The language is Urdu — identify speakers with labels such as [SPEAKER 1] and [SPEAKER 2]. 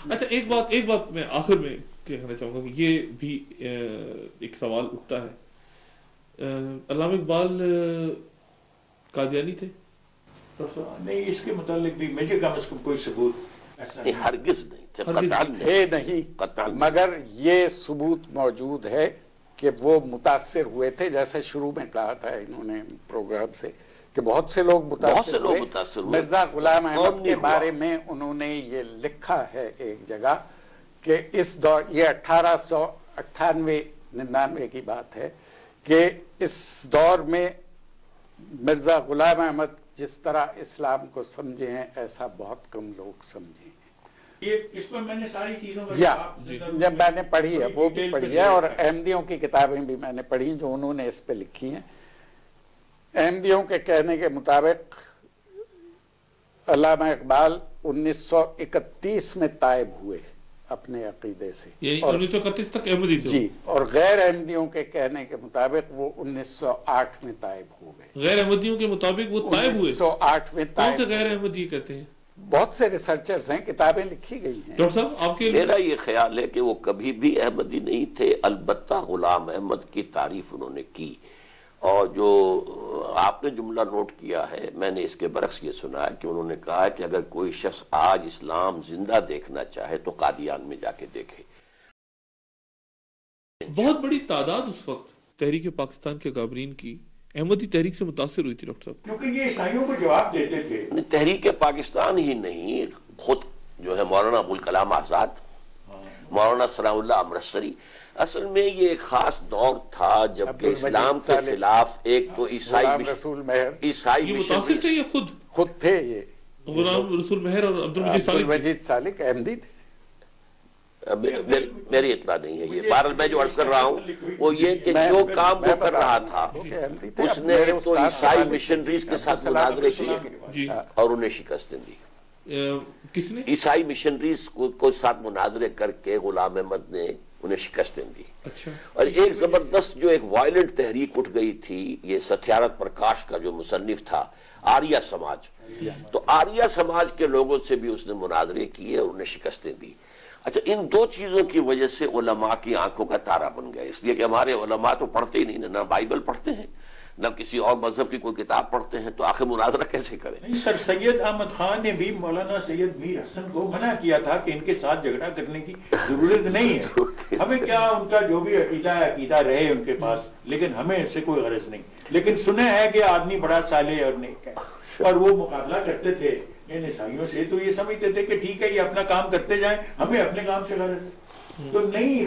[SPEAKER 1] اچھا ایک بات میں آخر میں کہنا چاہوں گا کہ یہ بھی ایک سوال اٹھتا ہے، علامہ اقبال قادیانی تھے؟
[SPEAKER 2] نہیں، اس کے متعلق بھی مجھے کم از کم کوئی ثبوت ایسا نہیں،
[SPEAKER 3] ہرگز نہیں
[SPEAKER 4] تھے نہیں، مگر یہ ثبوت موجود ہے کہ وہ متاثر ہوئے تھے، جیسے شروع میں کہا تھا انہوں نے پروگرام سے کہ بہت سے لوگ متاثر ہوئے۔ مرزا غلام احمد کے بارے میں انہوں نے یہ لکھا ہے ایک جگہ کہ اس دور، یہ 1898-99 کی بات ہے، کہ اس دور میں مرزا غلام احمد جس طرح اسلام کو سمجھے ہیں ایسا بہت کم لوگ سمجھے ہیں۔
[SPEAKER 2] اس پر میں نے ساری چیزوں
[SPEAKER 4] جب میں نے پڑھی ہے، وہ بھی پڑھی ہے، اور احمدیوں کی کتابیں بھی میں نے پڑھی جو انہوں نے اس پہ لکھی ہیں۔ احمدیوں کے کہنے کے مطابق علامہ اقبال 1931 میں تائب ہوئے اپنے عقیدے سے،
[SPEAKER 1] 1931 تک احمدی تھے
[SPEAKER 4] جی، اور غیر احمدیوں کے کہنے کے مطابق وہ 1908 میں تائب ہو گئے۔
[SPEAKER 1] غیر احمدیوں کے مطابق وہ تائب ہوئے؟
[SPEAKER 4] 1908 میں تائب۔
[SPEAKER 1] کون سے غیر احمدی کہتے ہیں؟
[SPEAKER 4] بہت سے ریسرچرز ہیں، کتابیں لکھی گئی ہیں۔
[SPEAKER 1] ڈاکٹر صاحب آپ کے
[SPEAKER 3] میرا یہ خیال ہے کہ وہ کبھی بھی احمدی نہیں تھے، البتہ غلام احمد کی تعریف انہوں نے کی، اور جو آپ نے جملہ نوٹ کیا ہے میں نے اس کے برعکس یہ سنا ہے کہ انہوں نے کہا ہے کہ اگر کوئی شخص آج اسلام زندہ دیکھنا چاہے تو قادیان میں جا کے دیکھے۔
[SPEAKER 1] بہت بڑی تعداد اس وقت تحریک پاکستان کے کابرین کی احمدی تحریک سے متاثر ہوئی تھی ڈاکٹر صاحب،
[SPEAKER 2] کیونکہ یہ عیسائیوں کو جواب دیتے تھے۔
[SPEAKER 3] تحریک پاکستان ہی نہیں، خود جو ہے مولانا ابوالکلام آزاد، مولانا ثناء اللہ امرتسری، اصل میں یہ ایک خاص دور تھا جب کہ اسلام کے خلاف ایک تو
[SPEAKER 4] غلام رسول مہر،
[SPEAKER 3] عیسائی
[SPEAKER 1] یہ متاثر تھے، یہ
[SPEAKER 4] خود تھے، یہ
[SPEAKER 1] غلام رسول مہر اور
[SPEAKER 4] عبدالمجید سالک احمدی تھے۔
[SPEAKER 3] میری اطلاع نہیں ہے یہ، بہرحال میں جو عرض کر رہا ہوں وہ یہ کہ جو کام وہ کر رہا تھا اس نے تو عیسائی مشنریز کے ساتھ مناظرے کیے اور انہیں شکستیں دی۔
[SPEAKER 1] کس نے؟
[SPEAKER 3] عیسائی مشنریز کو ساتھ مناظرے کر کے غلام احمد نے انہیں شکستیں دی۔
[SPEAKER 1] اچھا،
[SPEAKER 3] اور ایک زبردست جو ایک وائلنٹ تحریک اٹھ گئی تھی، یہ ستیارتھ پرکاش کا جو مصنف تھا، آریہ سماج، تو آریہ سماج کے لوگوں سے بھی اس نے مناظرے کیے اور انہیں شکستیں دی۔ اچھا، ان دو چیزوں کی وجہ سے علماء کی آنکھوں کا تارا بن گیا، اس لیے کہ ہمارے علماء تو پڑھتے ہی نہیں، نہ بائبل پڑھتے ہیں نہ کسی اور مذہب کی کوئی کتاب پڑھتے ہیں، تو آخر مناظرہ کیسے کریں؟
[SPEAKER 2] نہیں سر، سید احمد خان نے بھی مولانا سید میر حسن کو منع کیا تھا کہ ان کے ساتھ جھگڑا کرنے کی ضرورت نہیں ہے، ہمیں کیا ان کا جو بھی عقیدہ رہے ان کے پاس، لیکن ہمیں اس سے کوئی غرض نہیں۔ لیکن سنے ہے کہ آدمی بڑا صالح اور نیک ہے، اور وہ مقابلہ کرتے تھے ان عیسائیوں سے، تو یہ سمجھتے تھے کہ ٹھیک ہے یہ اپنا کام کرتے جائیں، ہمیں اپنے کام سے غرض ہے، تو نہیں